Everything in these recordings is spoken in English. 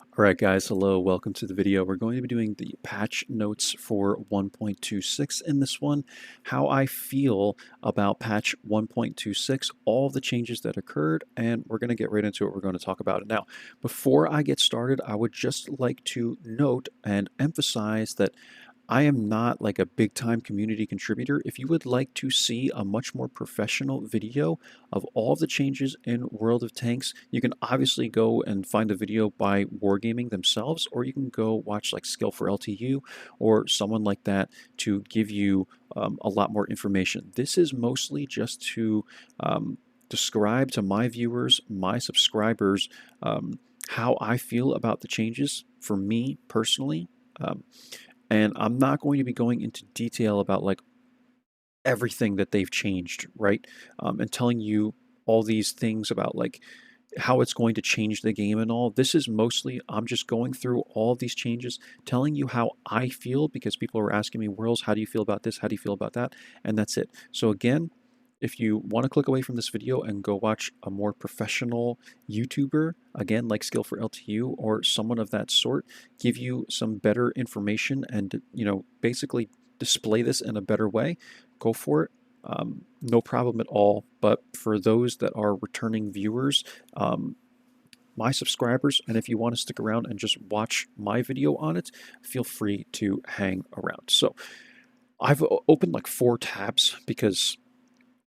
All right, guys, hello, welcome to the video. We're going to be doing the patch notes for 1.26 in this one, how I feel about patch 1.26, all the changes that occurred, and we're going to get right into it. We're going to talk about it now. Before I get started, I would just like to note and emphasize that I am not like a big time community contributor. If you would like to see a much more professional video of all the changes in World of Tanks, you can obviously go and find a video by Wargaming themselves, or you can go watch like Skill for LTU or someone like that to give you a lot more information. This is mostly just to describe to my viewers, my subscribers, how I feel about the changes for me personally. And I'm not going to be going into detail about like everything that they've changed, right? And telling you all these things about like how it's going to change the game and all. This is mostly, I'm just going through all these changes, telling you how I feel because people are asking me, Whirls, how do you feel about this? How do you feel about that? And that's it. So again, if you want to click away from this video and go watch a more professional YouTuber, again, like Skill for LTU or someone of that sort, give you some better information and, basically display this in a better way, go for it. No problem at all. But for those that are returning viewers, my subscribers, and if you want to stick around and just watch my video on it, feel free to hang around. So I've opened like 4 tabs because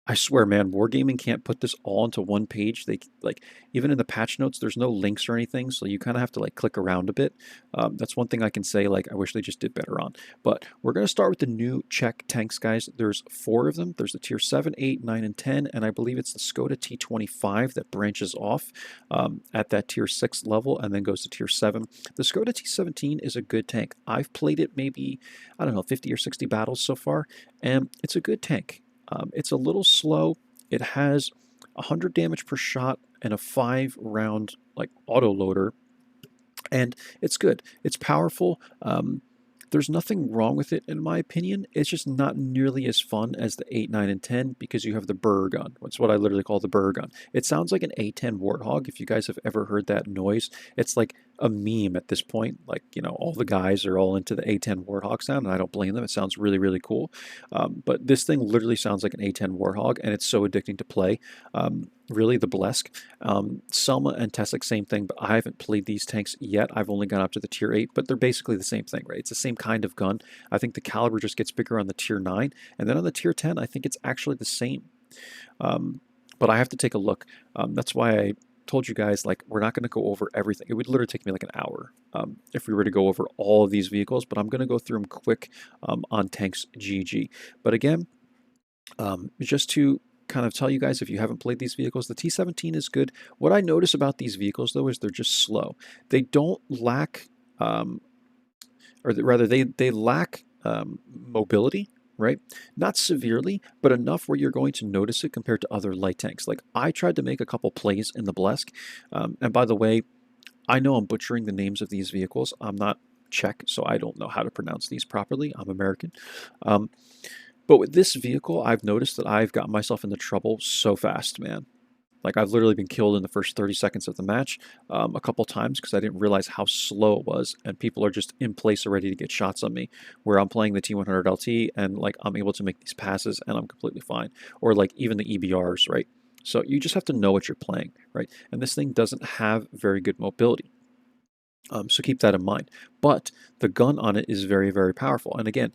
I swear, man, Wargaming can't put this all into one page. They like even in the patch notes, there's no links or anything, so you kind of have to like click around a bit. That's one thing I can say. Like I wish they just did better on. But we're gonna start with the new Czech tanks, guys. There's 4 of them. There's the tier 7, 8, 9, and 10, and I believe it's the Skoda T25 that branches off at that tier 6 level and then goes to tier 7. The Skoda T17 is a good tank. I've played it maybe, I don't know, 50 or 60 battles so far, and it's a good tank. It's a little slow. It has 100 damage per shot and a 5-round like auto loader, and it's good. It's powerful. There's nothing wrong with it, in my opinion. It's just not nearly as fun as the 8, 9, and 10 because you have the burr gun. That's what I literally call the burr gun. It sounds like an A10 Warthog. If you guys have ever heard that noise, it's like a meme at this point. Like, all the guys are all into the A10 Warthog sound, and I don't blame them. It sounds really, really cool. But this thing literally sounds like an A10 Warthog, and it's so addicting to play. Really, the Blesk. Selma and Tessic, same thing, but I haven't played these tanks yet. I've only gone up to the tier 8, but they're basically the same thing, right? It's the same kind of gun. I think the caliber just gets bigger on the tier 9, and then on the tier 10, I think it's actually the same. But I have to take a look. That's why I told you guys, like, we're not going to go over everything. It would literally take me like an hour if we were to go over all of these vehicles, but I'm going to go through them quick on Tanks GG. But again, just to kind of tell you guys, if you haven't played these vehicles, the T17 is good. What I notice about these vehicles, though, is they're just slow. They don't lack, or rather, they lack mobility, right? Not severely, but enough where you're going to notice it compared to other light tanks. Like, I tried to make a couple plays in the Blesk, and by the way, I know I'm butchering the names of these vehicles. I'm not Czech, so I don't know how to pronounce these properly. I'm American. But with this vehicle, I've noticed that I've gotten myself into trouble so fast, man. Like, I've literally been killed in the first 30 seconds of the match a couple times because I didn't realize how slow it was, and people are just in place already to get shots on me, where I'm playing the T100 LT, and, like, I'm able to make these passes, and I'm completely fine. Or, like, even the EBRs, right? So you just have to know what you're playing, right? And this thing doesn't have very good mobility. So keep that in mind. But the gun on it is very, very powerful. And again,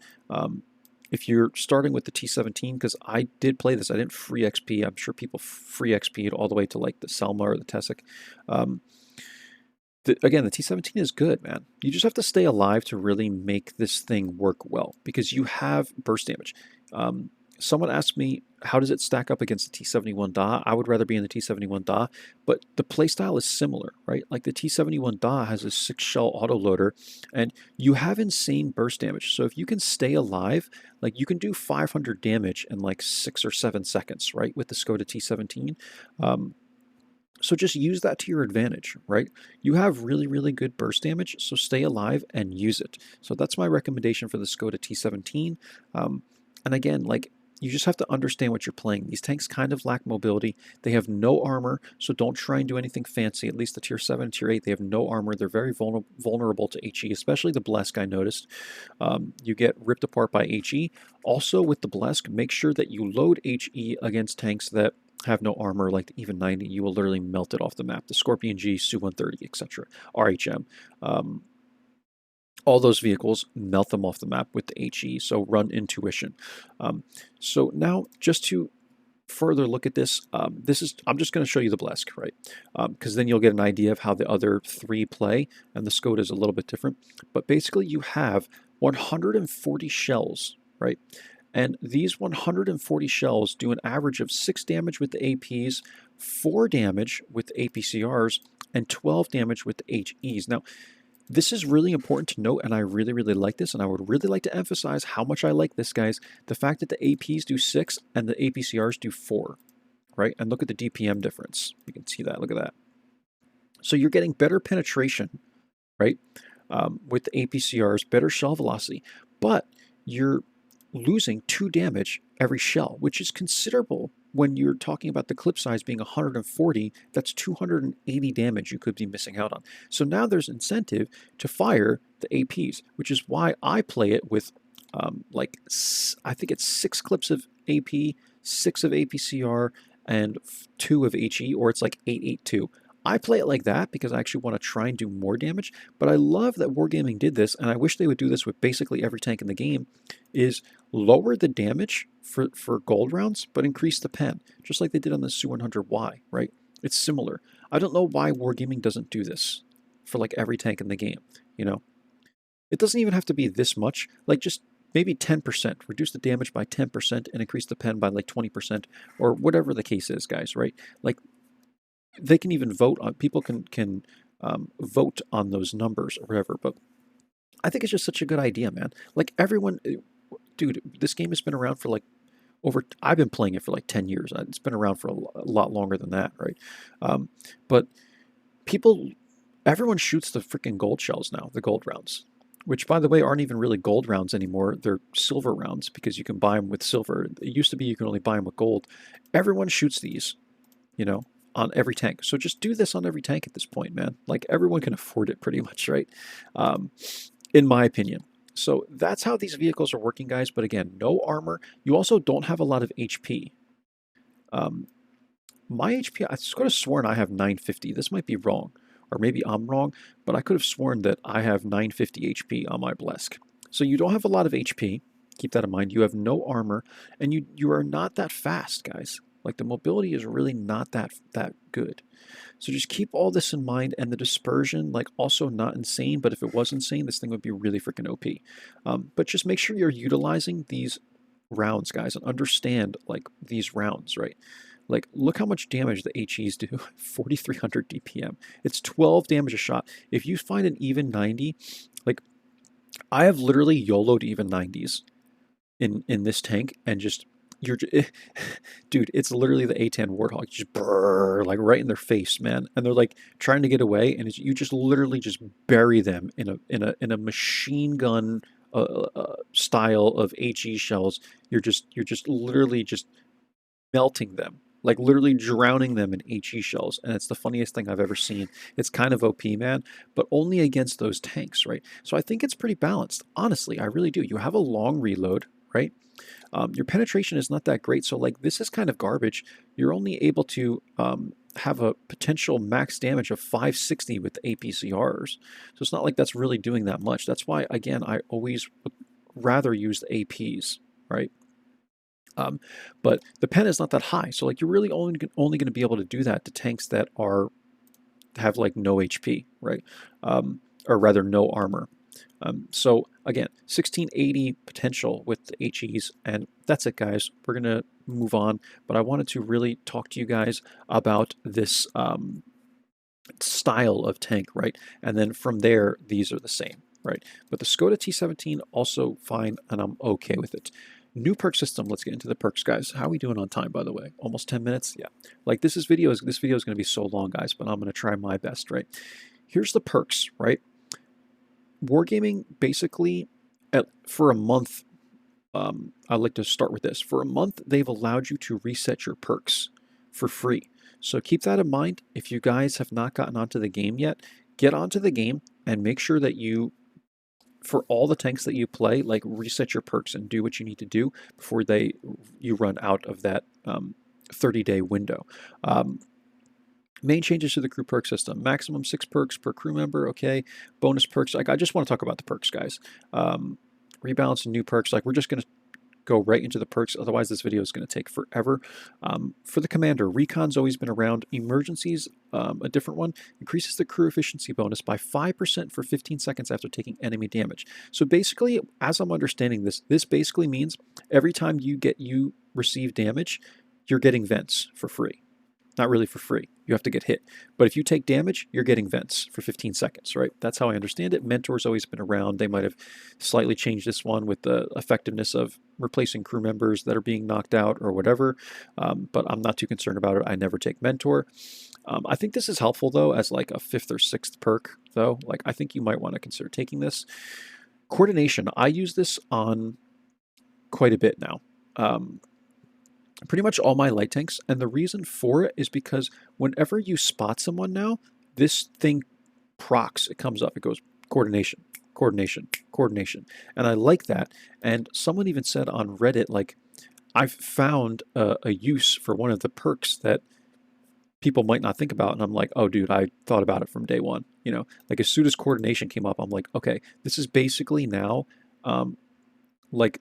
if you're starting with the T17, because I did play this, I didn't free XP. I'm sure people free XP'd all the way to like the Selma or the Tessic. Again, the T17 is good, man. You just have to stay alive to really make this thing work well because you have burst damage. Someone asked me, how does it stack up against the T71 Da? I would rather be in the T71 Da, but the playstyle is similar, right? Like the T71 Da has a 6-shell autoloader, and you have insane burst damage. So if you can stay alive, like you can do 500 damage in like 6 or 7 seconds, right? With the Skoda T17. So just use that to your advantage, right? You have really, really good burst damage, so stay alive and use it. So that's my recommendation for the Skoda T17. And again, like, you just have to understand what you're playing. These tanks kind of lack mobility. They have no armor, so don't try and do anything fancy. At least the tier 7 and tier 8, they have no armor. They're very vulnerable to HE, especially the Blesk, I noticed. You get ripped apart by HE. Also, with the Blesk, make sure that you load HE against tanks that have no armor, like the even 90. You will literally melt it off the map. The Scorpion G, Su-130, etc. RHM. All those vehicles, melt them off the map with the HE, so run Intuition. So now, just to further look at this, I'm just going to show you the Blesk, right? Because then you'll get an idea of how the other 3 play, and the Skoda is a little bit different. But basically, you have 140 shells, right? And these 140 shells do an average of 6 damage with the APs, 4 damage with the APCRs, and 12 damage with the HEs. Now, this is really important to note, and I really, really like this, and I would really like to emphasize how much I like this, guys. The fact that the APs do 6 and the APCRs do 4, right? And look at the DPM difference. You can see that. Look at that. So you're getting better penetration, right, with the APCRs, better shell velocity, but you're losing 2 damage every shell, which is considerable when you're talking about the clip size being 140. That's 280 damage you could be missing out on. So now there's incentive to fire the APs, which is why I play it with I think it's 6 clips of AP, 6 of APCR, and 2 of HE, or it's like 882. I play it like that because I actually want to try and do more damage, but I love that Wargaming did this, and I wish they would do this with basically every tank in the game, is lower the damage for gold rounds, but increase the pen, just like they did on the Su-100Y, right? It's similar. I don't know why Wargaming doesn't do this for like every tank in the game, you know? It doesn't even have to be this much, like just maybe 10%, reduce the damage by 10% and increase the pen by like 20%, or whatever the case is, guys, right? Like, they can even vote on, people can vote on those numbers or whatever, but I think it's just such a good idea, man. Like everyone, dude, this game has been around for like I've been playing it for like 10 years. It's been around for a lot longer than that, right? But everyone shoots the freaking gold shells now, the gold rounds, which by the way aren't even really gold rounds anymore. They're silver rounds because you can buy them with silver. It used to be you can only buy them with gold. Everyone shoots these, you know, on every tank. So just do this on every tank at this point, man. Like everyone can afford it pretty much, right? In my opinion. So that's how these vehicles are working, guys. But again, no armor. You also don't have a lot of HP. My HP, I could have sworn I have 950. This might be wrong, or maybe I'm wrong, but I could have sworn that I have 950 HP on my Blesk. So you don't have a lot of HP. Keep that in mind. You have no armor, and you are not that fast, guys. Like the mobility is really not that good. So just keep all this in mind, and the dispersion, like also not insane, but if it was insane, this thing would be really freaking OP. But just make sure you're utilizing these rounds, guys, and understand like these rounds, right? Like look how much damage the HEs do, 4,300 DPM. It's 12 damage a shot. If you find an even 90, like I have literally YOLO'd even 90s in this tank, and just dude, it's literally the A10 Warthog, just brrr, like right in their face, man. And they're like trying to get away, and you just literally just bury them in a machine gun style of HE shells. You're just literally just melting them, like literally drowning them in HE shells. And it's the funniest thing I've ever seen. It's kind of OP, man, but only against those tanks, right? So I think it's pretty balanced. Honestly, I really do. You have a long reload, right? Your penetration is not that great, so like this is kind of garbage. You're only able to have a potential max damage of 560 with the APCRs, so it's not like that's really doing that much. That's why, again, I always would rather use the APs, right? But the pen is not that high, so like you're really only going to be able to do that to tanks that have like no HP, right? Or rather, no armor. So again, 1680 potential with the HEs, and that's it, guys. We're going to move on, but I wanted to really talk to you guys about this style of tank, right? And then from there, these are the same, right? But the Skoda T17 also fine, and I'm okay with it. New perk system. Let's get into the perks, guys. How are we doing on time, by the way? Almost 10 minutes? Yeah. Like this video is going to be so long, guys, but I'm going to try my best, right? Here's the perks, right? Wargaming basically for a month I'd like to start with this. For a month, they've allowed you to reset your perks for free. So keep that in mind. If you guys have not gotten onto the game yet, get onto the game and make sure that you, for all the tanks that you play, like reset your perks and do what you need to do before you run out of that 30-day window. Main changes to the crew perk system: maximum 6 perks per crew member. Okay, bonus perks. Like, I just want to talk about the perks, guys. Rebalance and new perks. Like, we're just going to go right into the perks, otherwise this video is going to take forever. For the commander, recon's always been around. Emergencies, a different one, increases the crew efficiency bonus by 5% for 15 seconds after taking enemy damage. So basically, as I'm understanding this basically means every time you receive damage, you're getting vents for free. Not really for free. You have to get hit. But if you take damage, you're getting vents for 15 seconds, right? That's how I understand it. Mentor's always been around. They might have slightly changed this one with the effectiveness of replacing crew members that are being knocked out or whatever. But I'm not too concerned about it. I never take Mentor. I think this is helpful, though, as like a 5th or 6th perk, though. Like, I think you might want to consider taking this. Coordination. I use this on quite a bit now. Pretty much all my light tanks, and the reason for it is because whenever you spot someone now, this thing procs. It comes up. It goes coordination, coordination, coordination, and I like that. And someone even said on Reddit, like, I've found a use for one of the perks that people might not think about, and I'm like, oh, dude, I thought about it from day one. You know, like as soon as coordination came up, I'm like, okay, this is basically now, like,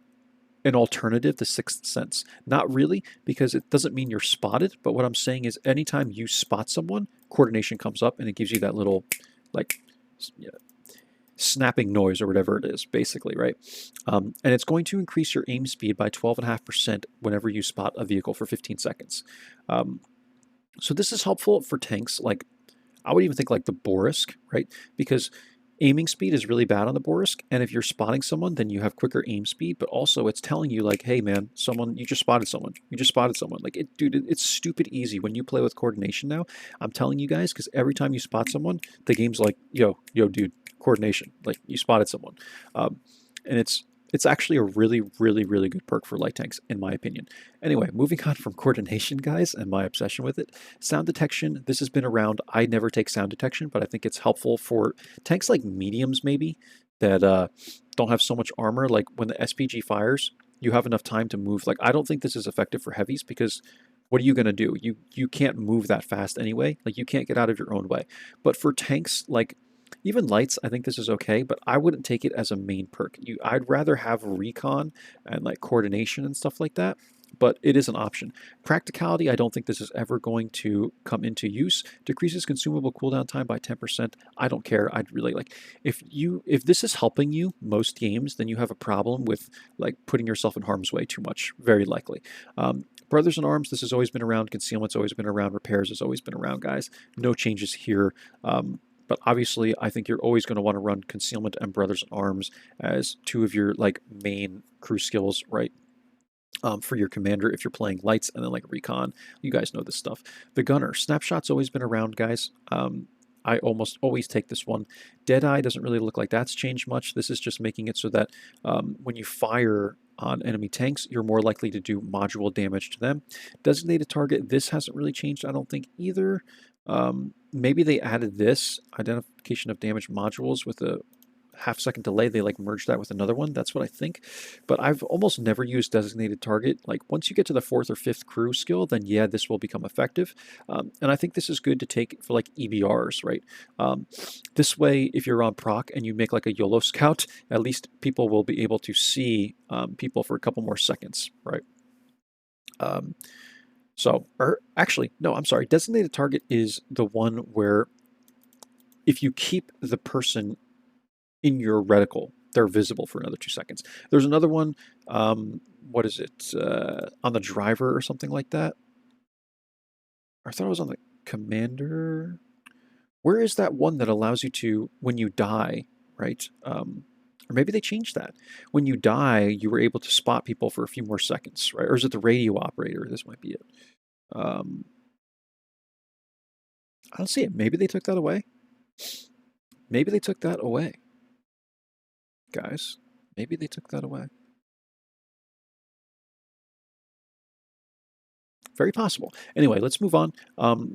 an alternative to Sixth Sense. Not really, because it doesn't mean you're spotted, but what I'm saying is anytime you spot someone, coordination comes up and it gives you that little, like, snapping noise or whatever it is, basically, right? And it's going to increase your aim speed by 12.5% whenever you spot a vehicle for 15 seconds. So this is helpful for tanks, like, I would even think like the Borisk, right? Because aiming speed is really bad on the Borisk, and if you're spotting someone, then you have quicker aim speed, but also it's telling you like, hey man, you just spotted someone. You just spotted someone. Like, dude, it's stupid easy when you play with coordination now. I'm telling you guys, because every time you spot someone, the game's like, yo, dude, coordination. Like, you spotted someone. And it's actually a really, really, really good perk for light tanks, in my opinion. Anyway, moving on from coordination, guys, and my obsession with it. Sound detection, this has been around. I never take sound detection, but I think it's helpful for tanks like mediums, maybe, that don't have so much armor. Like, when the SPG fires, you have enough time to move. Like, I don't think this is effective for heavies, because what are you going to do? You can't move that fast anyway. Like, you can't get out of your own way. But for tanks, like, even lights, I think this is okay, but I wouldn't take it as a main perk. I'd rather have recon and like coordination and stuff like that, but it is an option. Practicality, I don't think this is ever going to come into use. Decreases consumable cooldown time by 10%. I don't care. I'd really like, if this is helping you most games, then you have a problem with like putting yourself in harm's way too much, very likely. Brothers in Arms, this has always been around. Concealment's always been around. Repairs has always been around, guys. No changes here. But obviously, I think you're always going to want to run Concealment and Brothers in Arms as two of your like main crew skills, right? For your commander, if you're playing lights, and then like recon, you guys know this stuff. The Gunner, Snapshot's always been around, guys. I almost always take this one. Deadeye doesn't really look like that's changed much. This is just making it so that when you fire on enemy tanks, you're more likely to do module damage to them. Designated target, this hasn't really changed, I don't think, either. Maybe they added this identification of damage modules with a half-second delay. They like merged that with another one. That's what I think. But I've almost never used designated target. Like, once you get to the 4th or 5th crew skill, then yeah, this will become effective. And I think this is good to take for like EBRs, right? This way, if you're on proc and you make like a YOLO scout, at least people will be able to see people for a couple more seconds, right? Or actually, no, I'm sorry. Designated target is the one where if you keep the person in your reticle, they're visible for another 2 seconds. There's another one, what is it, on the driver or something like that? I thought it was on the commander. Where is that one that allows you to, when you die, right? Or maybe they changed that. When you die, you were able to spot people for a few more seconds, right? Or is it the radio operator? This might be it. I don't see it. Maybe they took that away. Maybe they took that away. Guys, maybe they took that away. Very possible. Anyway, let's move on.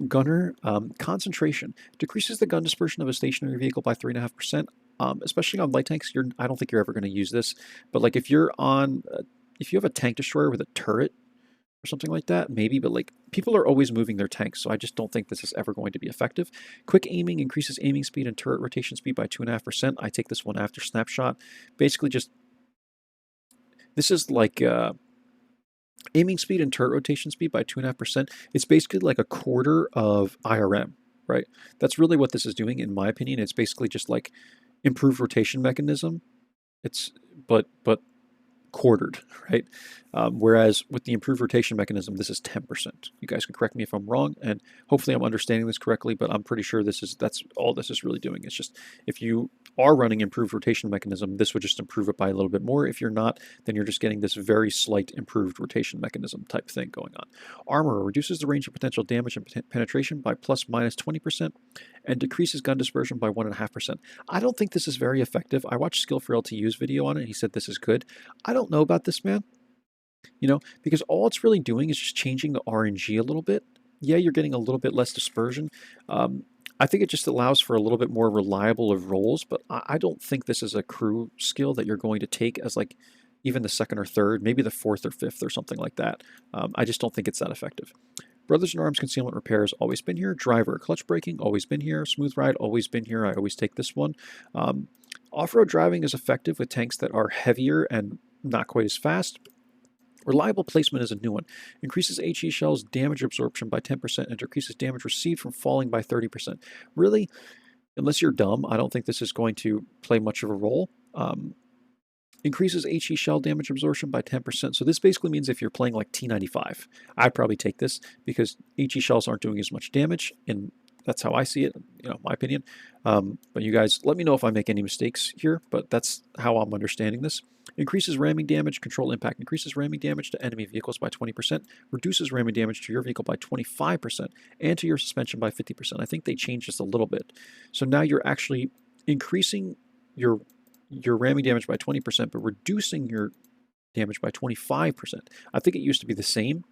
Gunner concentration decreases the gun dispersion of a stationary vehicle by 3.5%. Especially on light tanks, I don't think you're ever going to use this, but like if you're on, if you have a tank destroyer with a turret or something like that, maybe. But like people are always moving their tanks, so I just don't think this is ever going to be effective. Quick aiming increases aiming speed and turret rotation speed by 2.5%. I take this one after snapshot. Basically, just this is like. Aiming speed and turret rotation speed by 2.5%. It's basically like a quarter of IRM, right? That's really what this is doing, in my opinion. It's basically just like improved rotation mechanism. It's but quartered, right? Whereas with the improved rotation mechanism, this is 10%. You guys can correct me if I'm wrong, and hopefully I'm understanding this correctly, but I'm pretty sure that's all this is really doing. It's just, if you are running improved rotation mechanism, this would just improve it by a little bit more. If you're not, then you're just getting this very slight improved rotation mechanism type thing going on. Armor reduces the range of potential damage and penetration by plus minus 20% and decreases gun dispersion by 1.5%. I don't think this is very effective. I watched Skill for LTU's video on it, and he said this is good. I don't know about this, man. You know, because all it's really doing is just changing the RNG a little bit. Yeah, you're getting a little bit less dispersion. I think it just allows for a little bit more reliable of rolls, but I don't think this is a crew skill that you're going to take as like even the second or third, maybe the fourth or fifth or something like that. I just don't think it's that effective. Brothers in Arms concealment repairs, always been here. Driver, clutch braking, always been here. Smooth ride, always been here. I always take this one. Off-road driving is effective with tanks that are heavier and not quite as fast. Reliable placement is a new one. Increases HE shells damage absorption by 10% and decreases damage received from falling by 30%. Really, unless you're dumb, I don't think this is going to play much of a role. Increases HE shell damage absorption by 10%. So this basically means if you're playing like T95, I'd probably take this because HE shells aren't doing as much damage, and that's how I see it, you know, my opinion. But you guys, let me know if I make any mistakes here, but that's how I'm understanding this. Increases ramming damage, control impact. Increases ramming damage to enemy vehicles by 20%. Reduces ramming damage to your vehicle by 25% and to your suspension by 50%. I think they changed this a little bit. So now you're actually increasing your ramming damage by 20%, but reducing your damage by 25%. I think it used to be the same.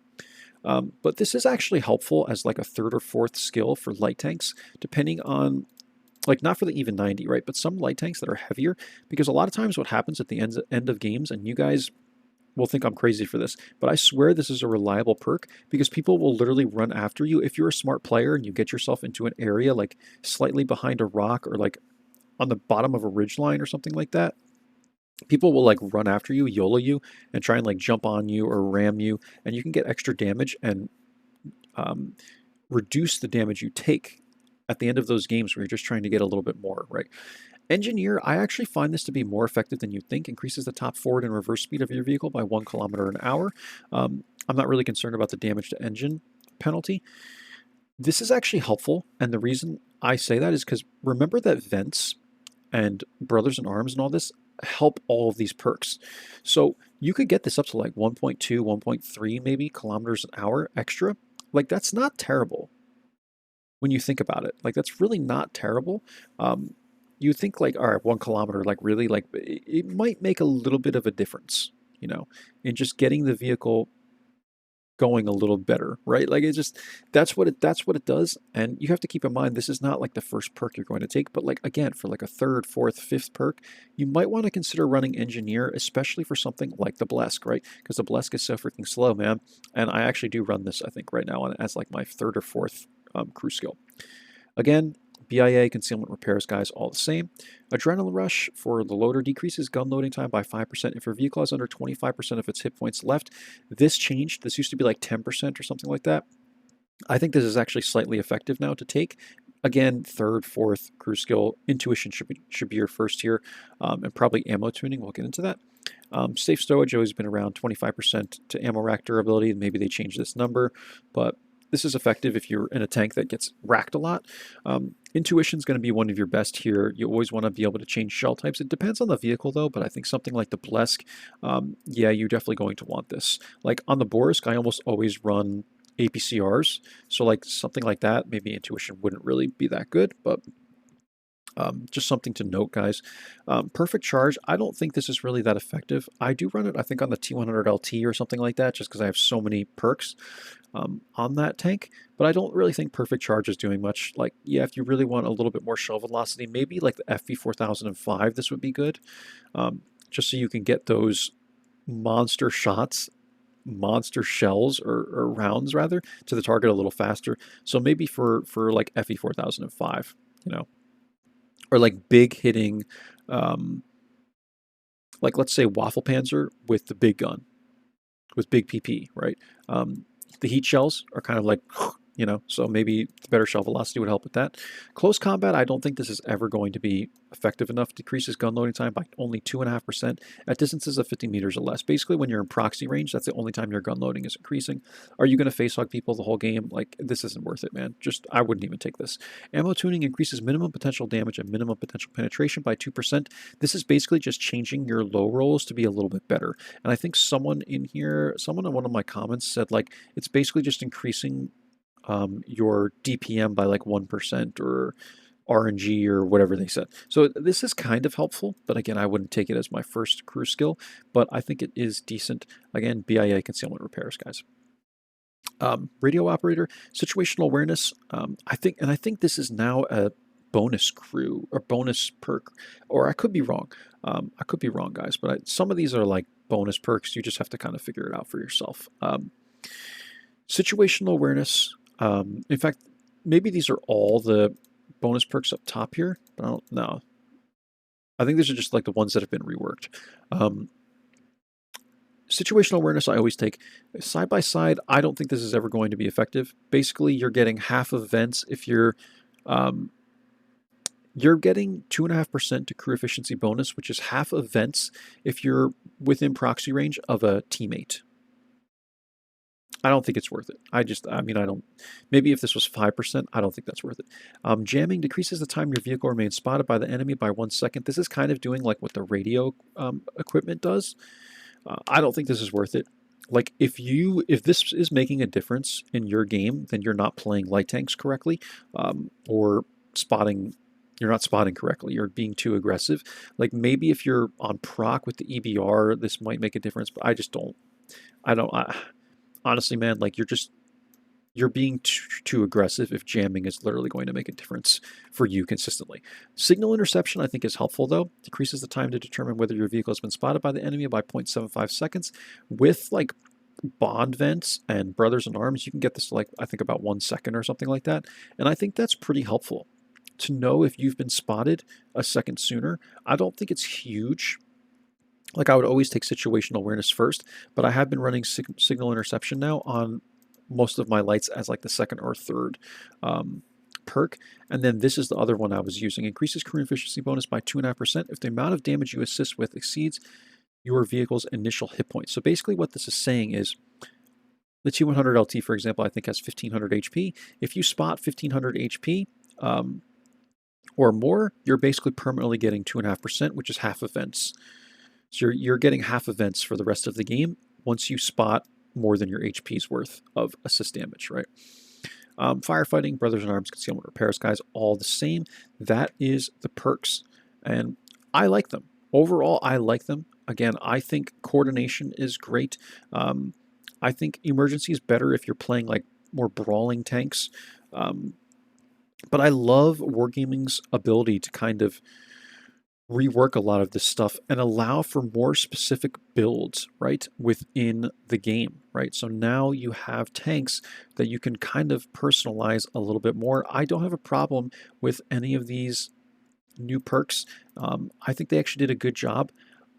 But this is actually helpful as like a third or fourth skill for light tanks, depending on, like not for the even 90, right? But some light tanks that are heavier, because a lot of times what happens at the end of games, and you guys will think I'm crazy for this, but I swear this is a reliable perk because people will literally run after you. If you're a smart player and you get yourself into an area like slightly behind a rock or like on the bottom of a ridge line or something like that, people will like run after you, YOLO you, and try and like jump on you or ram you, and you can get extra damage and reduce the damage you take at the end of those games where you're just trying to get a little bit more, right? Engineer, I actually find this to be more effective than you'd think. Increases the top forward and reverse speed of your vehicle by 1 kilometer an hour. I'm not really concerned about the damage to engine penalty. This is actually helpful, and the reason I say that is because remember that vents and Brothers in Arms and all this help all of these perks. So you could get this up to like 1.2, 1.3 maybe kilometers an hour extra. Like that's not terrible when you think about it. Like that's really not terrible. You think like, all right, 1 kilometer, like really, like it might make a little bit of a difference, you know, in just getting the vehicle going a little better, right? Like it's just, that's what it does. And you have to keep in mind, this is not like the first perk you're going to take, but like, again, for like a third, fourth, fifth perk, you might want to consider running Engineer, especially for something like the Blesk, right? Because the Blesk is so freaking slow, man. And I actually do run this, I think right now as like my third or fourth crew skill. Again, BIA, concealment repairs, guys, all the same. Adrenaline Rush for the loader decreases gun loading time by 5% if your vehicle has under 25% of its hit points left. This changed. This used to be like 10% or something like that. I think this is actually slightly effective now to take. Again, third, fourth crew skill. Intuition should be your first here, and probably ammo tuning. We'll get into that. Safe stowage always been around 25% to ammo rack durability. Maybe they changed this number, but this is effective if you're in a tank that gets racked a lot. Intuition is going to be one of your best here. You always want to be able to change shell types. It depends on the vehicle though, but I think something like the Blesk, yeah, you're definitely going to want this. Like on the Borsk, I almost always run APCRs. So like something like that, maybe Intuition wouldn't really be that good, but Just something to note, guys. Perfect charge, I don't think this is really that effective. I do run it, I think, on the T100 LT or something like that, just because I have so many perks on that tank. But I don't really think perfect charge is doing much. Like, yeah, if you really want a little bit more shell velocity, maybe like the FV 4005, this would be good. Just so you can get those monster shots, monster shells or rounds rather, to the target a little faster. So maybe for like FE 4005, you know, or like big hitting, um, like let's say Waffle Panzer with the big gun, with big PP, right? The heat shells are kind of like, you know, so maybe the better shell velocity would help with that. Close combat, I don't think this is ever going to be effective enough. Decreases gun loading time by only 2.5% at distances of 50 meters or less. Basically, when you're in proxy range, that's the only time your gun loading is increasing. Are you going to face hug people the whole game? Like, this isn't worth it, man. Just, I wouldn't even take this. Ammo tuning increases minimum potential damage and minimum potential penetration by 2%. This is basically just changing your low rolls to be a little bit better. And I think someone in here, someone in one of my comments said, like, it's basically just increasing your DPM by like 1% or RNG or whatever they said. So this is kind of helpful, but again, I wouldn't take it as my first crew skill, but I think it is decent. Again, BIA concealment repairs, guys. Radio operator, situational awareness. I think this is now a bonus crew or bonus perk, or I could be wrong. I could be wrong, guys, but some of these are like bonus perks. You just have to kind of figure it out for yourself. Situational awareness. In fact, maybe these are all the bonus perks up top here, but I don't know. I think these are just like the ones that have been reworked. Situational awareness I always take. Side by side, I don't think this is ever going to be effective. Basically, you're getting half of vents if you're getting 2.5% to crew efficiency bonus, which is half of vents if you're within proxy range of a teammate. I don't think it's worth it. I mean, I don't, maybe if this was 5%, I don't think that's worth it. Jamming decreases the time your vehicle remains spotted by the enemy by 1 second. This is kind of doing like what the radio equipment does. I don't think this is worth it. Like if this is making a difference in your game, then you're not playing light tanks correctly, or you're not spotting correctly. You're being too aggressive. Like maybe if you're on proc with the EBR, this might make a difference, but I just don't. Honestly, man, like you're being too aggressive if jamming is literally going to make a difference for you consistently. Signal interception, I think, is helpful, though. Decreases the time to determine whether your vehicle has been spotted by the enemy by 0.75 seconds. With, like, bond vents and brothers in arms, you can get this to, like, I think about 1 second or something like that. And I think that's pretty helpful to know if you've been spotted a second sooner. I don't think it's huge. Like, I would always take situational awareness first, but I have been running signal interception now on most of my lights as like the second or third perk. And then this is the other one I was using. Increases crew efficiency bonus by 2.5% if the amount of damage you assist with exceeds your vehicle's initial hit points. So basically what this is saying is the T100 LT, for example, I think has 1500 HP. If you spot 1500 HP or more, you're basically permanently getting 2.5%, which is half events. So you're getting half events for the rest of the game once you spot more than your HP's worth of assist damage, right? Firefighting, Brothers in Arms, Concealment Repairs, guys, all the same. That is the perks, and I like them. Overall, I like them. Again, I think coordination is great. I think emergency is better if you're playing like more brawling tanks. But I love Wargaming's ability to kind of rework a lot of this stuff and allow for more specific builds, right, within the game, right? So now you have tanks that you can kind of personalize a little bit more. I don't have a problem with any of these new perks. I think they actually did a good job.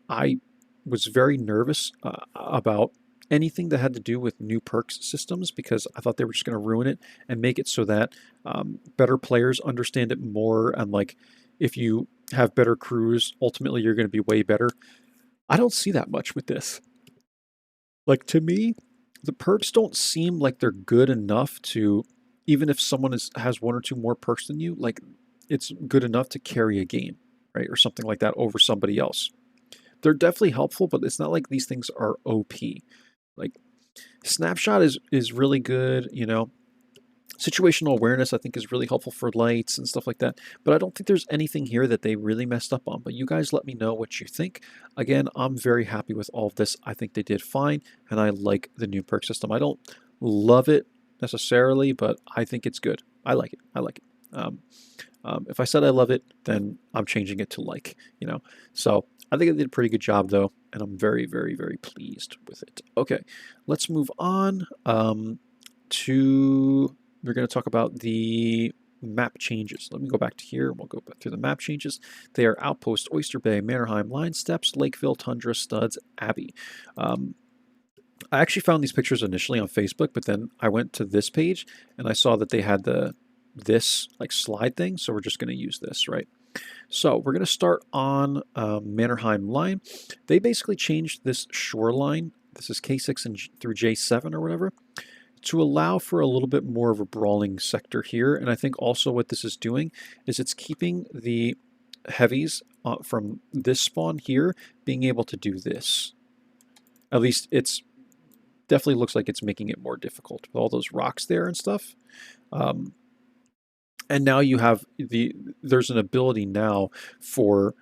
I was very nervous about anything that had to do with new perks systems because I thought they were just going to ruin it and make it so that better players understand it more, and like if you have better crews, ultimately you're going to be way better. I don't see that much with this. Like, to me, the perks don't seem like they're good enough to, even if someone has 1 or 2 more perks than you, like it's good enough to carry a game, right? Or something like that over somebody else. They're definitely helpful, but it's not like these things are OP. Like, Snapshot is really good, you know. Situational awareness, I think, is really helpful for lights and stuff like that, but I don't think there's anything here that they really messed up on. But you guys let me know what you think. Again, I'm very happy with all of this. I think they did fine, and I like the new perk system. I don't love it necessarily, but I think it's good. I like it. I like it. If I said I love it, then I'm changing it to like, you know. So I think I did a pretty good job, though, and I'm very, very, very pleased with it. Okay, let's move on to... We're going to talk about the map changes. Let me go back to here. We'll go back through the map changes. They are Outpost, Oyster Bay, Mannerheim, Line Steps, Lakeville, Tundra, Studs, Abbey. I actually found these pictures initially on Facebook, but then I went to this page and I saw that they had this like slide thing, so we're just going to use this, right? So we're going to start on Mannerheim Line. They basically changed this shoreline. This is K6 and through J7 or whatever, to allow for a little bit more of a brawling sector here. And I think also what this is doing is it's keeping the heavies from this spawn here being able to do this. At least it's definitely looks like it's making it more difficult with all those rocks there and stuff. And now you have there's an ability now for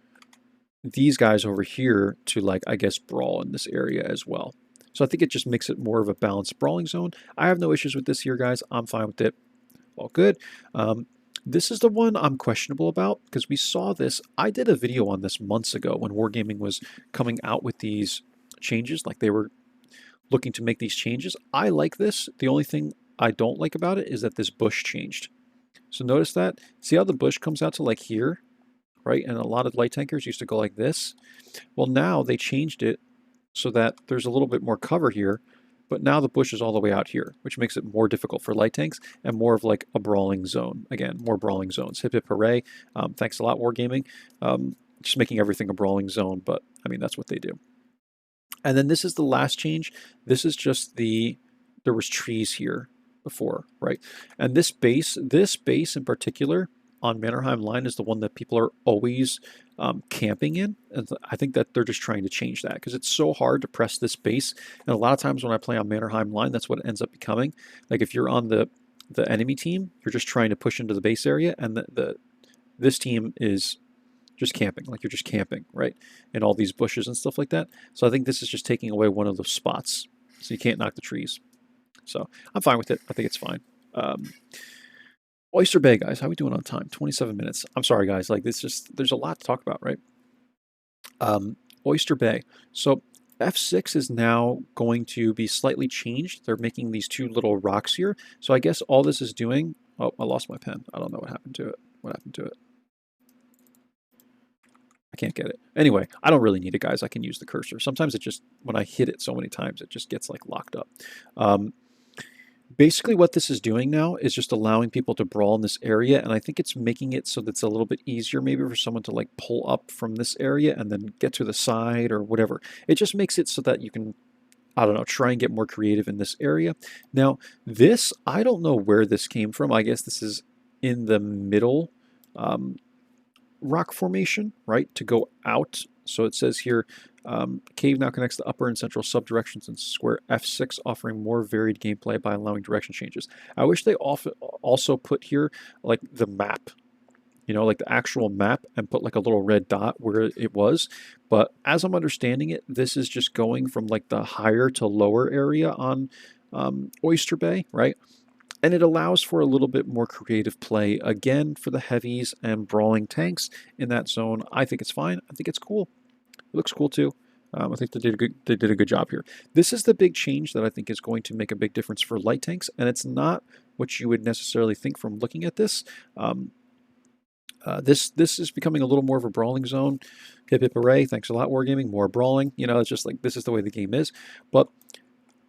these guys over here to, like, I guess, brawl in this area as well. So I think it just makes it more of a balanced brawling zone. I have no issues with this here, guys. I'm fine with it. All good. This is the one I'm questionable about because we saw this. I did a video on this months ago when Wargaming was coming out with these changes. Like, they were looking to make these changes. I like this. The only thing I don't like about it is that this bush changed. So notice that. See how the bush comes out to like here, right? And a lot of light tankers used to go like this. Well, now they changed it so that there's a little bit more cover here, but now the bush is all the way out here, which makes it more difficult for light tanks and more of like a brawling zone. Again, more brawling zones. Hip hip hooray. Thanks a lot, Wargaming. Just making everything a brawling zone, but I mean, that's what they do. And then this is the last change. This is just there was trees here before, right? And this base in particular on Mannerheim Line is the one that people are always camping in. And I think that they're just trying to change that because it's so hard to press this base. And a lot of times when I play on Mannerheim Line, that's what it ends up becoming. Like, if you're on the enemy team, you're just trying to push into the base area, and this team is just camping. Like, you're just camping, right? In all these bushes and stuff like that. So I think this is just taking away one of those spots. So you can't knock the trees. So I'm fine with it. I think it's fine. Oyster Bay, guys, how are we doing on time? 27 minutes. I'm sorry, guys. Like, there's a lot to talk about, right? Oyster Bay. So F6 is now going to be slightly changed. They're making these two little rocks here. So I guess all this is doing... Oh, I lost my pen. I don't know what happened to it. What happened to it? I can't get it. Anyway, I don't really need it, guys. I can use the cursor. Sometimes it just, when I hit it so many times, it just gets like locked up. Basically what this is doing now is just allowing people to brawl in this area, and I think it's making it so that it's a little bit easier maybe for someone to like pull up from this area and then get to the side or whatever. It just makes it so that you can, I don't know, try and get more creative in this area. Now this, I don't know where this came from. I guess this is in the middle rock formation, right, to go out. So it says here, cave now connects the upper and central subdirections in square F6, offering more varied gameplay by allowing direction changes. I wish they also put here like the map, you know, like the actual map, and put like a little red dot where it was. But as I'm understanding it, this is just going from like the higher to lower area on Oyster Bay, right? And it allows for a little bit more creative play, again, for the heavies and brawling tanks in that zone. I think it's fine. I think it's cool. It looks cool too. I think they did a good job here. This is the big change that I think is going to make a big difference for light tanks, and it's not what you would necessarily think from looking at this. This is becoming a little more of a brawling zone. Hip hip hooray! Thanks a lot, Wargaming. More brawling. You know, it's just like this is the way the game is. But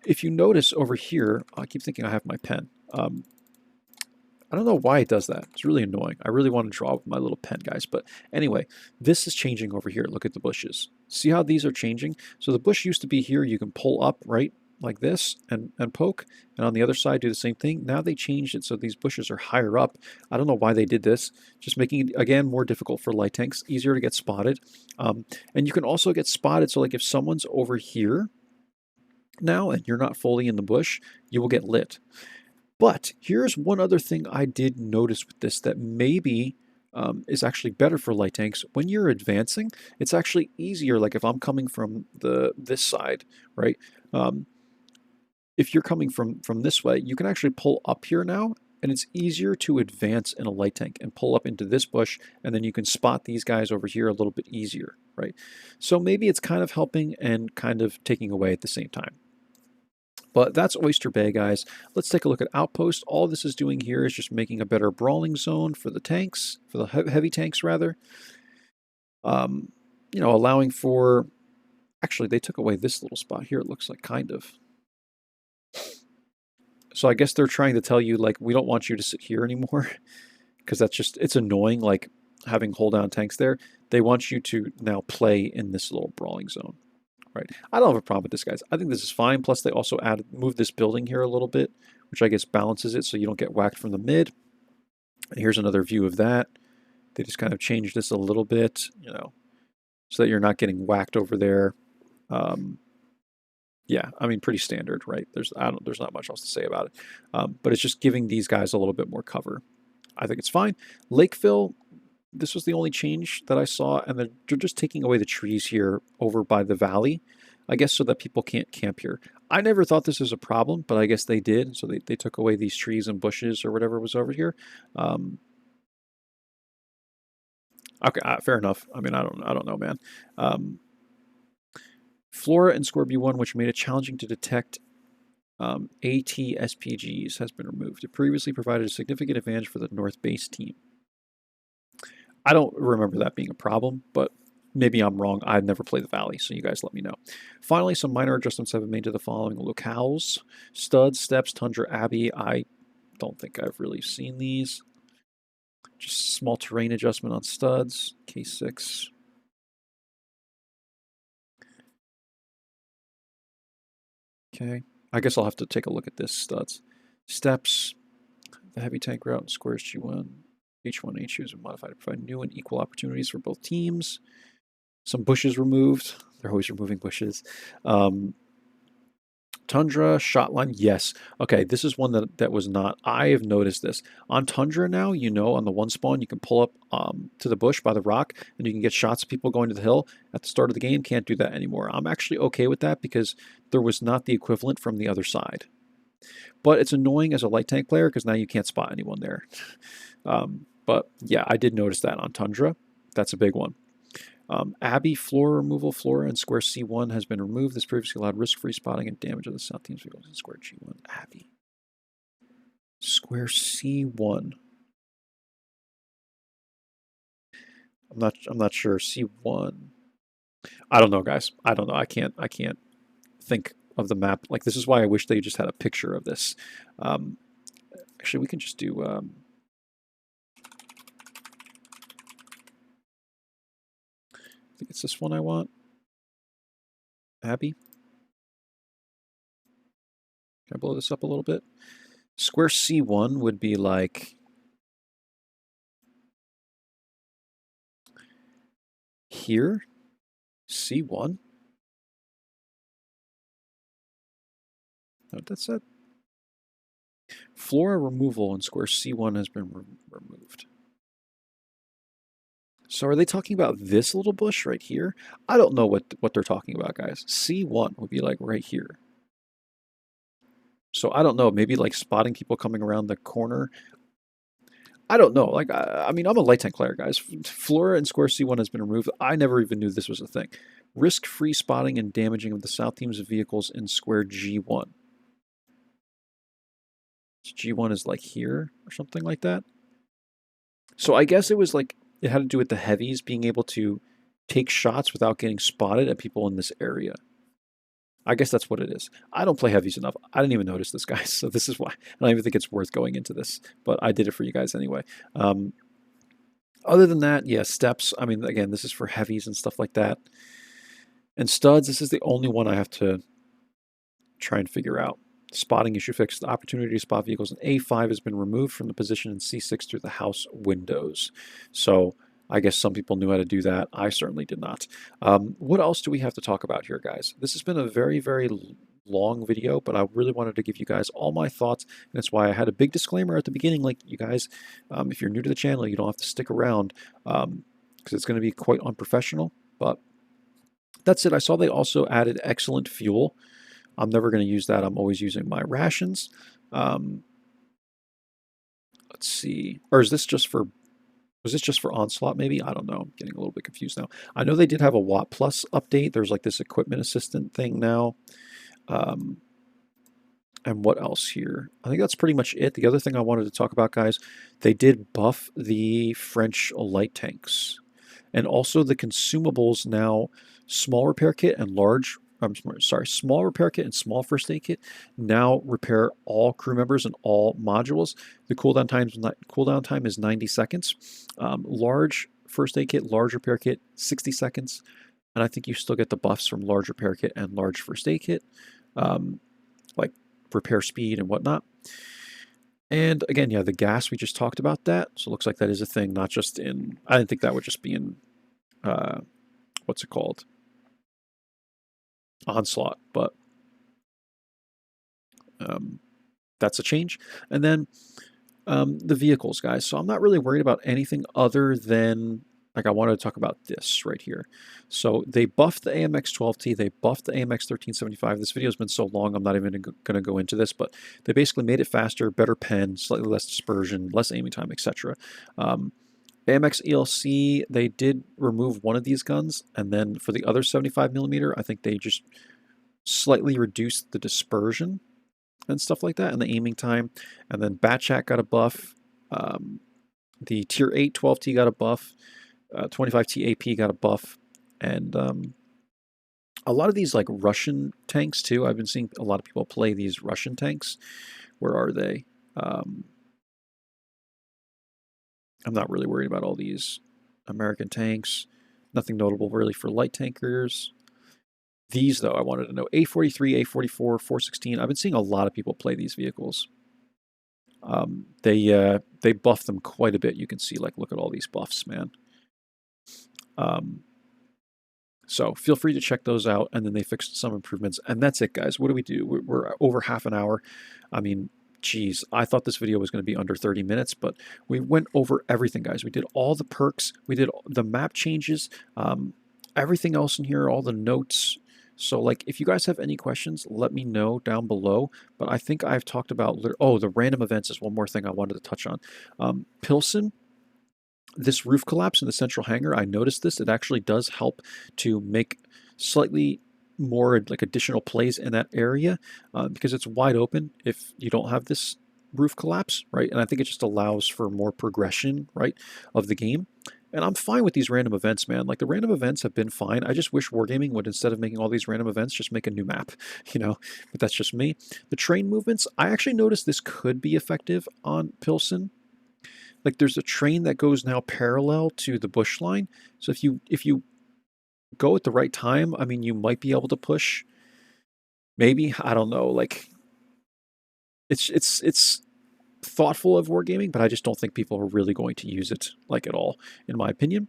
if you notice over here, I keep thinking I have my pen. I don't know why it does that. It's really annoying. I really want to draw with my little pen, guys. But anyway, this is changing over here. Look at the bushes. See how these are changing? So the bush used to be here. You can pull up, right, like this and poke. And on the other side, do the same thing. Now they changed it so these bushes are higher up. I don't know why they did this. Just making it, again, more difficult for light tanks. Easier to get spotted. And you can also get spotted. So like if someone's over here now and you're not fully in the bush, you will get lit. But here's one other thing I did notice with this that maybe is actually better for light tanks. When you're advancing, it's actually easier. Like if I'm coming from this side, right? Um, if you're coming from this way, you can actually pull up here now, and it's easier to advance in a light tank and pull up into this bush, and then you can spot these guys over here a little bit easier, right? So maybe it's kind of helping and kind of taking away at the same time. But that's Oyster Bay, guys. Let's take a look at Outpost. All this is doing here is just making a better brawling zone for the tanks, for the heavy tanks, rather. You know, allowing for... Actually, they took away this little spot here, it looks like, kind of. So I guess they're trying to tell you, like, we don't want you to sit here anymore, because that's just... It's annoying, like, having hold-down tanks there. They want you to now play in this little brawling zone. Right. I don't have a problem with this, guys. I think this is fine. Plus, they also moved this building here a little bit, which I guess balances it so you don't get whacked from the mid. And here's another view of that. They just kind of changed this a little bit, you know, so that you're not getting whacked over there. Yeah, I mean, pretty standard, right? There's not much else to say about it. But it's just giving these guys a little bit more cover. I think it's fine. Lakeville, this was the only change that I saw, and they're just taking away the trees here over by the valley, I guess, so that people can't camp here. I never thought this was a problem, but I guess they did, so they took away these trees and bushes or whatever was over here. Okay, fair enough. I mean, I don't know, man. Flora in Square B1, which made it challenging to detect AT-SPGs, has been removed. It previously provided a significant advantage for the North Base team. I don't remember that being a problem, but maybe I'm wrong. I've never played the Valley, so you guys let me know. Finally, some minor adjustments have been made to the following locales. Studs, Steps, Tundra, Abbey. I don't think I've really seen these. Just small terrain adjustment on studs. K6. Okay. I guess I'll have to take a look at this studs. Steps. The heavy tank route in squares G1. H1, H2 has been modified to provide new and equal opportunities for both teams. Some bushes removed. They're always removing bushes. Tundra, shot line, yes. Okay, this is one that was not. I have noticed this. On Tundra now, you know, on the one spawn, you can pull up to the bush by the rock, and you can get shots of people going to the hill. At the start of the game, can't do that anymore. I'm actually okay with that because there was not the equivalent from the other side. But it's annoying as a light tank player because now you can't spot anyone there. But yeah, I did notice that on Tundra. That's a big one. Abbey floor removal. Flora in square C1 has been removed. This previously allowed risk-free spotting and damage of the south team's vehicles in square G1. Abbey. Square C1. I'm not sure. C1. I don't know, guys. I don't know. I can't think of the map. Like, this is why I wish they just had a picture of this. Actually, we can just do I think it's this one I want. Abbey. Can I blow this up a little bit? Square C1 would be like here. C1. What that said? Flora removal in square C1 has been removed. So are they talking about this little bush right here? I don't know what they're talking about, guys. C1 would be like right here. So I don't know, maybe like spotting people coming around the corner. I don't know. Like, I mean, I'm a light tank player, guys. Flora in square C1 has been removed. I never even knew this was a thing. Risk-free spotting and damaging of the south team's vehicles in square G1. G1 is like here or something like that. So I guess it was like, it had to do with the heavies being able to take shots without getting spotted at people in this area. I guess that's what it is. I don't play heavies enough. I didn't even notice this, guys. So this is why. I don't even think it's worth going into this, but I did it for you guys anyway. Other than that, yeah, steps. I mean, again, this is for heavies and stuff like that. And studs, this is the only one I have to try and figure out. Spotting issue fixed. The opportunity to spot vehicles in A5 has been removed from the position in C6 through the house windows. So I guess some people knew how to do that. I certainly did not. What else do we have to talk about here, guys? This has been a very, very long video, but I really wanted to give you guys all my thoughts. And that's why I had a big disclaimer at the beginning, like, you guys, if you're new to the channel, you don't have to stick around, because it's going to be quite unprofessional. But that's it. I saw they also added excellent fuel. I'm never going to use that. I'm always using my rations. Let's see. Or is this just for, was this just for Onslaught maybe? I don't know. I'm getting a little bit confused now. I know they did have a Watt Plus update. There's like this equipment assistant thing now. And what else here? I think that's pretty much it. The other thing I wanted to talk about, guys, they did buff the French light tanks. And also the consumables now, small repair kit and large, I'm sorry, small repair kit and small first aid kit now repair all crew members and all modules. The cooldown time is 90 seconds. Large first aid kit, large repair kit, 60 seconds. And I think you still get the buffs from large repair kit and large first aid kit, like repair speed and whatnot. And again, yeah, the gas, we just talked about that. So it looks like that is a thing, not just in, I didn't think that would just be in, what's it called? Onslaught, but that's a change. And then the vehicles, guys. So I'm not really worried about anything other than, like, I wanted to talk about this right here. So they buffed the AMX 12T, they buffed the AMX 1375. This video has been so long, I'm not even going to go into this, but they basically made it faster, better pen, slightly less dispersion, less aiming time, etc. AMX ELC, they did remove one of these guns, and then for the other 75mm, I think they just slightly reduced the dispersion and stuff like that, and the aiming time. And then Batchat got a buff. The Tier 8 12T got a buff. 25T AP got a buff. And a lot of these, like, Russian tanks, too. I've been seeing a lot of people play these Russian tanks. Where are they? I'm not really worried about all these American tanks. Nothing notable, really, for light tankers. These, though, I wanted to know. A43, A44, 416. I've been seeing a lot of people play these vehicles. They buffed them quite a bit. You can see, like, look at all these buffs, man. So feel free to check those out. And then they fixed some improvements. And that's it, guys. What do we do? We're over half an hour. I mean, geez, I thought this video was going to be under 30 minutes, but we went over everything, guys. We did all the perks. We did the map changes, everything else in here, all the notes. So, like, if you guys have any questions, let me know down below. But I think I've talked about, oh, the random events is one more thing I wanted to touch on. Pilsen, this roof collapse in the central hangar, I noticed this. It actually does help to make slightly more, like, additional plays in that area because it's wide open if you don't have this roof collapse, right? And I think it just allows for more progression, right, of the game. And I'm fine with these random events, man. Like, the random events have been fine. I just wish Wargaming would, instead of making all these random events, just make a new map, you know? But that's just me. The train movements, I actually noticed this could be effective on Pilsen. Like, there's a train that goes now parallel to the bush line. So if you go at the right time, I mean, you might be able to push. Maybe, I don't know. Like, it's thoughtful of Wargaming, but I just don't think people are really going to use it, like, at all, in my opinion.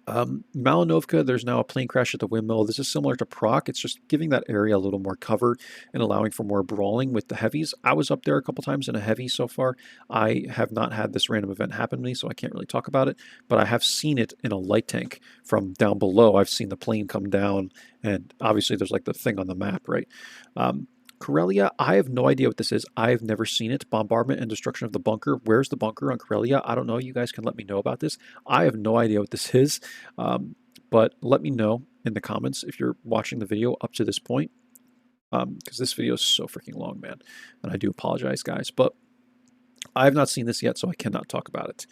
Malinovka, there's now a plane crash at the windmill. This is similar to Proc. It's just giving that area a little more cover and allowing for more brawling with the heavies. I was up there a couple times in a heavy so far. I have not had this random event happen to me, so I can't really talk about it, but I have seen it in a light tank from down below. I've seen the plane come down, and obviously there's, like, the thing on the map, right? Corellia, I have no idea what this is. I've never seen it. Bombardment and destruction of the bunker. Where's the bunker on Corellia? I don't know. You guys can let me know about this. I have no idea what this is, but let me know in the comments if you're watching the video up to this point, because this video is so freaking long, man, and I do apologize, guys, but I have not seen this yet, so I cannot talk about it.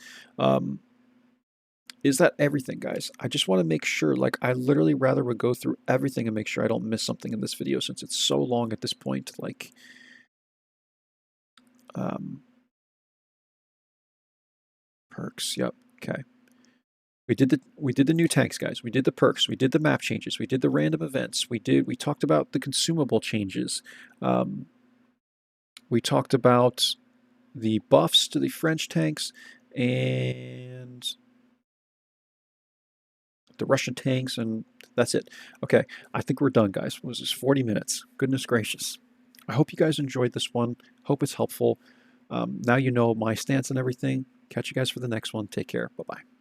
Is that everything, guys? I just want to make sure, like, I literally rather would go through everything and make sure I don't miss something in this video since it's so long at this point. Like, perks, yep, okay. We did the new tanks, guys. We did the perks. We did the map changes. We did the random events. We talked about the consumable changes. We talked about the buffs to the French tanks, and the Russian tanks, and that's it. Okay, I think we're done, guys. It was just 40 minutes. Goodness gracious. I hope you guys enjoyed this one. Hope it's helpful. Now you know my stance and everything. Catch you guys for the next one. Take care. Bye-bye.